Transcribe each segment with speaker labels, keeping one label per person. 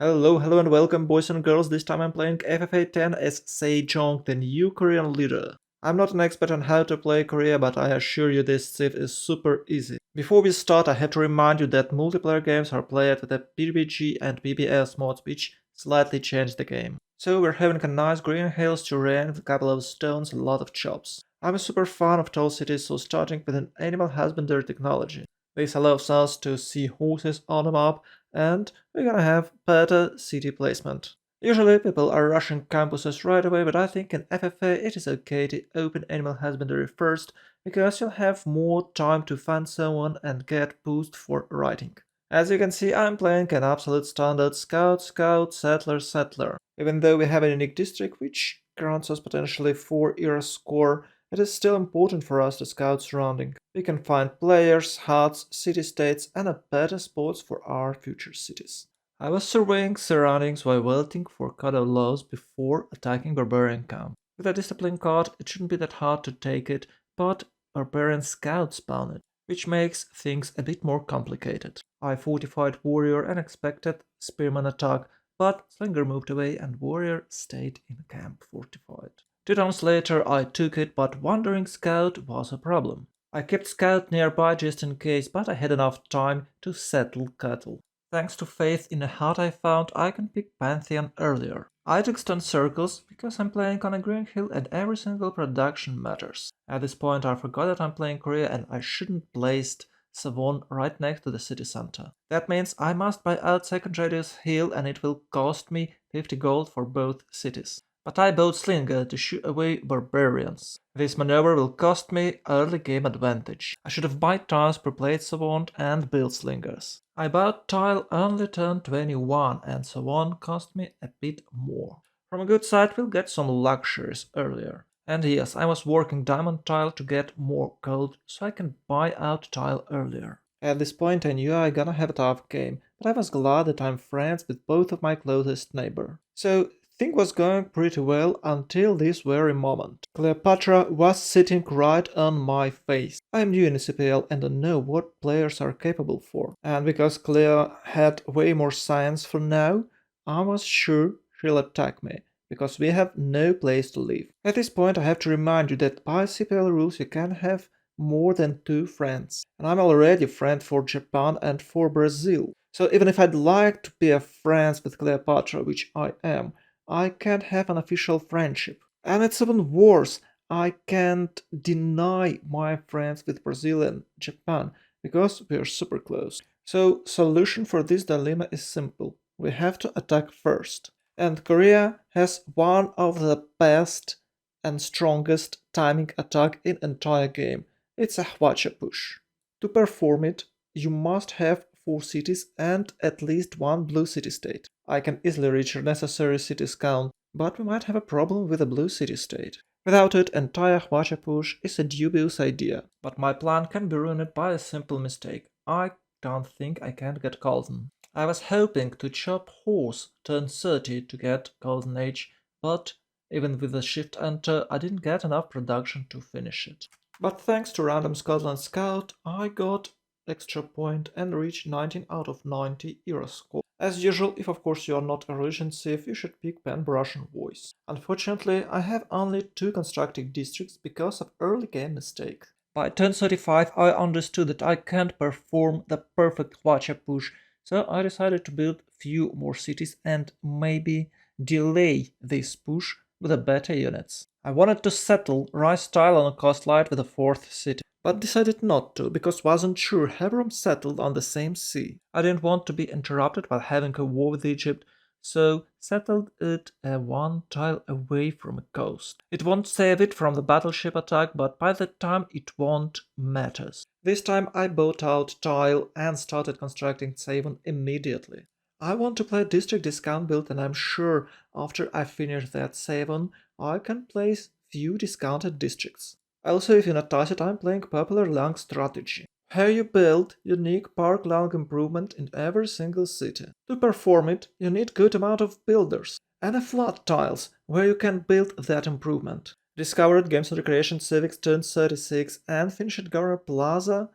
Speaker 1: Hello and welcome boys and girls. This time I'm playing FFA 10 as Sejong, the new Korean leader. I'm not an expert on how to play Korea, but I assure you this civ is super easy. Before we start, I have to remind you that multiplayer games are played with the PUBG and BBS mods, which slightly change the game. So we're having a nice green hills terrain with a couple of stones and a lot of chops. I'm a super fan of tall cities, so starting with an animal husbandry technology. This allows us to see horses on the map, and we're gonna have better city placement. Usually people are rushing campuses right away, but I think in FFA it is okay to open animal husbandry first, because you'll have more time to find someone and get boost for writing. As you can see, I'm playing an absolute standard scout, scout, settler, settler. Even though we have a unique district which grants us potentially 4 era score, it is still important for us to scout surrounding. We can find players, huts, city-states and a better spots for our future cities. I was surveying surroundings while waiting for cuddle laws before attacking barbarian camp. With a discipline card, it shouldn't be that hard to take it, but barbarian scouts spawn it, which makes things a bit more complicated. I fortified warrior and expected spearman attack, but slinger moved away and warrior stayed in camp fortified. 2 turns later I took it, but wandering scout was a problem. I kept scout nearby just in case, but I had enough time to settle cattle. Thanks to faith in a hut I found, I can pick Pantheon earlier. I took stone circles because I'm playing on a green hill and every single production matters. At this point I forgot that I'm playing Korea and I shouldn't placed Savon right next to the city center. That means I must buy out second radius hill and it will cost me 50 gold for both cities. But I bought Slinger to shoo away barbarians. This maneuver will cost me early game advantage. I should have bought tiles, prepared Savant and built Slingers. I bought tile only turn 21 and Savant cost me a bit more. From a good side we'll get some luxuries earlier. And yes, I was working diamond tile to get more gold so I can buy out tile earlier. At this point I knew I gonna have a tough game, but I was glad that I'm friends with both of my closest neighbor. So thing was going pretty well until this very moment. Cleopatra was sitting right on my face. I'm new in CPL and I know what players are capable for. And because Cleo had way more science for now, I was sure she'll attack me, because we have no place to live. At this point I have to remind you that by CPL rules you can have more than 2 friends. And I'm already a friend for Japan and for Brazil. So even if I'd like to be a friends with Cleopatra, which I am, I can't have an official friendship. And it's even worse, I can't deny my friends with Brazil and Japan, because we are super close. So solution for this dilemma is simple. We have to attack first. And Korea has one of the best and strongest timing attack in entire game. It's a Hwacha push. To perform it, you must have 4 cities and at least 1 blue city-state. I can easily reach a necessary cities count, but we might have a problem with a blue city-state. Without it, entire Hwacha push is a dubious idea, but my plan can be ruined by a simple mistake. I don't think I can get golden. I was hoping to chop horse turn 30 to get golden age, but even with the shift enter I didn't get enough production to finish it. But thanks to random Scotland Scout, I got extra point and reached 19 out of 90 era score. As usual, if of course you are not a religion civ, you should pick Pan Russian voice. Unfortunately, I have only 2 constructed districts because of early game mistake. By turn 35 I understood that I can't perform the perfect Hwacha push, so I decided to build few more cities and maybe delay this push with the better units. I wanted to settle rice tile on a coast light with a 4th city, but decided not to because wasn't sure Hebron settled on the same sea. I didn't want to be interrupted while having a war with Egypt, so settled it 1 tile away from a coast. It won't save it from the battleship attack, but by that time it won't matters. This time I bought out tile and started constructing Savon immediately. I want to play district discount build and I'm sure after I finish that Savon I can place few discounted districts. Also, if you notice it, I'm playing popular Lang strategy. Here you build unique park Lang improvement in every single city. To perform it, you need good amount of builders and a flat tiles where you can build that improvement. Discovered Games and Recreation Civics turn 36 and finished Governor Plaza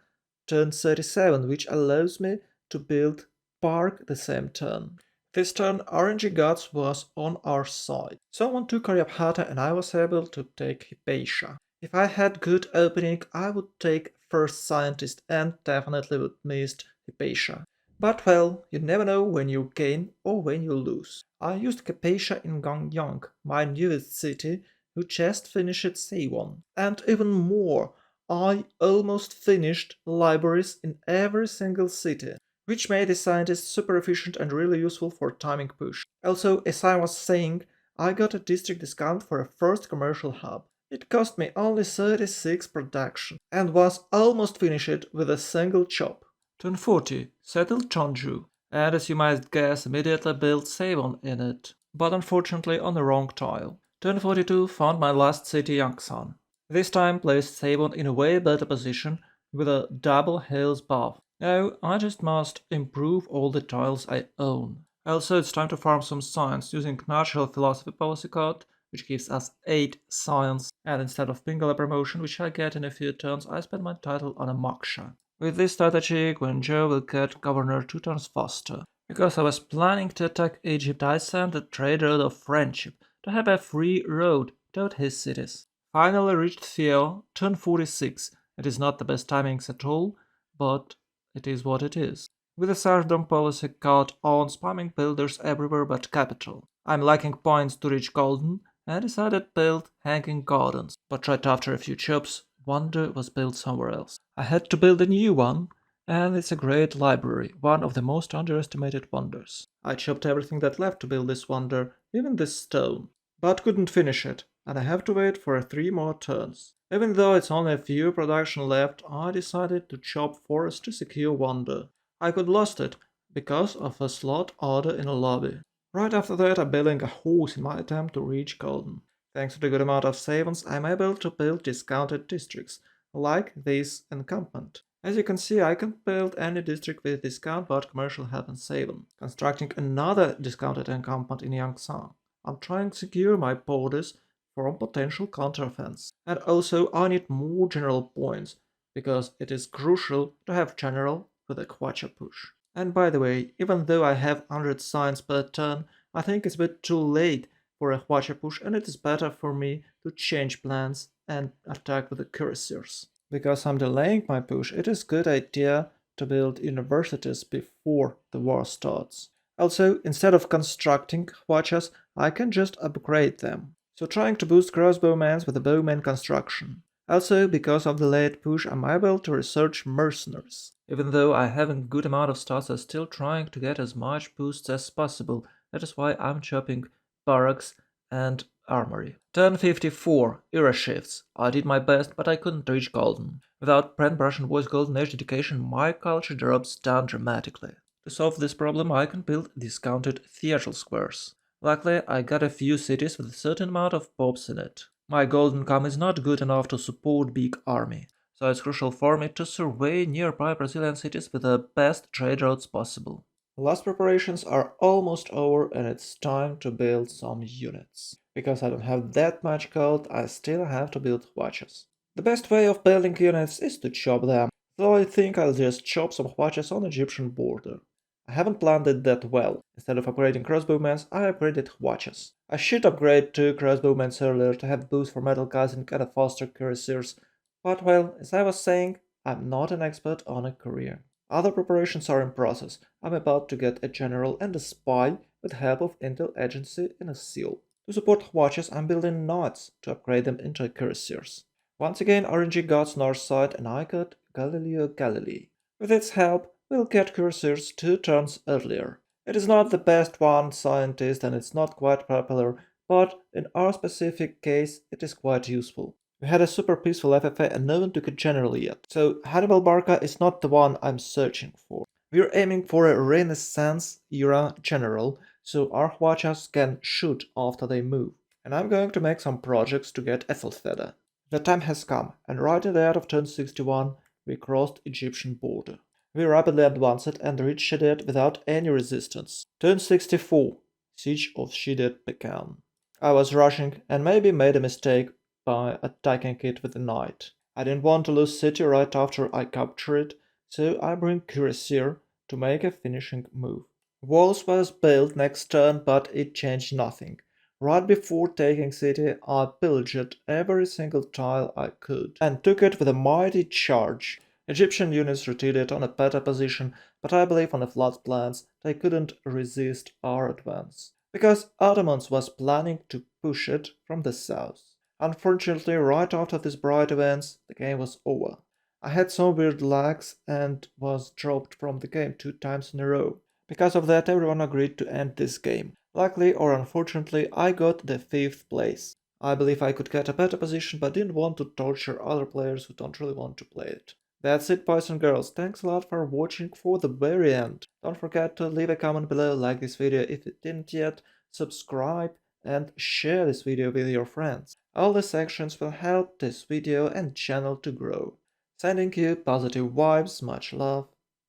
Speaker 1: turn 37, which allows me to build park the same turn. This turn RNG Gods was on our side. Someone took Aryabhata and I was able to take Hypatia. If I had good opening, I would take First Scientist and definitely would missed Hypatia. But well, you never know when you gain or when you lose. I used Hypatia in Gangneung, my newest city, who just finished C1. And even more, I almost finished libraries in every single city, which made the scientist super efficient and really useful for timing push. Also, as I was saying, I got a district discount for a first commercial hub. It cost me only 36 production and was almost finished with a single chop. Turn 40, settled Chonju, and as you might guess, immediately built Savon in it, but unfortunately on the wrong tile. Turn 42 found my last city Yangsan. This time placed Savon in a way better position with a double hills buff. Now I just must improve all the tiles I own. Also it's time to farm some science using natural philosophy policy card, which gives us 8 science, and instead of Pingala promotion which I get in a few turns, I spend my title on a moksha. With this strategy, Guangzhou will get governor 2 turns faster. Because I was planning to attack Egypt, I sent the trade road of friendship to have a free road toward his cities. Finally reached Thiel, turn 46. It is not the best timings at all, but it is what it is. With the serfdom policy card on spamming builders everywhere but capital. I'm lacking points to reach golden and decided to build hanging gardens, but right after a few chops, wonder was built somewhere else. I had to build a new one, and it's a great library, one of the most underestimated wonders. I chopped everything that left to build this wonder, even this stone, but couldn't finish it, and I have to wait for 3 more turns. Even though it's only a few production left, I decided to chop forest to secure wonder. I could lost it because of a slot order in a lobby. Right after that, I'm building a horse in my attempt to reach golden. Thanks to the good amount of savings, I'm able to build discounted districts, like this encampment. As you can see, I can build any district with discount but commercial help and saving. Constructing another discounted encampment in Yangsan. I'm trying to secure my borders from potential counteroffense. And also I need more general points, because it is crucial to have general with a Kwacha push. And by the way, even though I have 100 signs per turn, I think it's a bit too late for a Hwacha push, and it is better for me to change plans and attack with the cuirassiers. Because I'm delaying my push, it is a good idea to build universities before the war starts. Also, instead of constructing Hwachas, I can just upgrade them. So trying to boost crossbowmen with a bowman construction. Also, because of the late push, I'm able to research mercenaries. Even though I haven't good amount of stats, I'm still trying to get as much boosts as possible. That is why I'm chopping barracks and armory. Turn 54, era shifts. I did my best, but I couldn't reach golden. Without Brand Russian Voice Golden Age dedication, my culture drops down dramatically. To solve this problem, I can build discounted theatrical squares. Luckily, I got a few cities with a certain amount of pops in it. My golden come is not good enough to support big army, so it's crucial for me to survey nearby Brazilian cities with the best trade routes possible. Last preparations are almost over and it's time to build some units. Because I don't have that much gold, I still have to build watches. The best way of building units is to chop them, though I think I'll just chop some watches on Egyptian border. I haven't planned it that well. Instead of upgrading crossbowmen, I upgraded watches. I should upgrade 2 crossbowmen earlier to have boost for metal casing and a faster cuirassiers, but well, as I was saying, I'm not an expert on a career. Other preparations are in process. I'm about to get a general and a spy with help of Intel Agency in a seal. To support watches, I'm building knights to upgrade them into cuirassiers. Once again, RNG got north side and I got Galileo Galilei. With its help, we'll get cuirassiers 2 turns earlier. It is not the best one scientist and it's not quite popular, but in our specific case, it is quite useful. We had a super peaceful FFA and no one took a general yet, so Hannibal Barca is not the one I'm searching for. We're aiming for a Renaissance era general, so our Hwachas can shoot after they move. And I'm going to make some projects to get Ethelfeda. The time has come, and right at the end of turn 61, we crossed Egyptian border. We rapidly advanced and reached Shedet without any resistance. Turn 64, Siege of Shedet began. I was rushing and maybe made a mistake by attacking it with a knight. I didn't want to lose city right after I capture it, so I bring cuirassier to make a finishing move. Walls was built next turn, but it changed nothing. Right before taking city, I pillaged every single tile I could and took it with a mighty charge. Egyptian units retreated on a better position, but I believe on the flood plans they couldn't resist our advance, because Ottomans was planning to push it from the south. Unfortunately, right after these bright events, the game was over. I had some weird lags and was dropped from the game 2 times in a row. Because of that, everyone agreed to end this game. Luckily or unfortunately, I got the 5th place. I believe I could get a better position, but didn't want to torture other players who don't really want to play it. That's it, boys and girls. Thanks a lot for watching for the very end. Don't forget to leave a comment below, like this video if you didn't yet, subscribe, and share this video with your friends. All these actions will help this video and channel to grow. Sending you positive vibes, much love.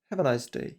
Speaker 1: Have a nice day.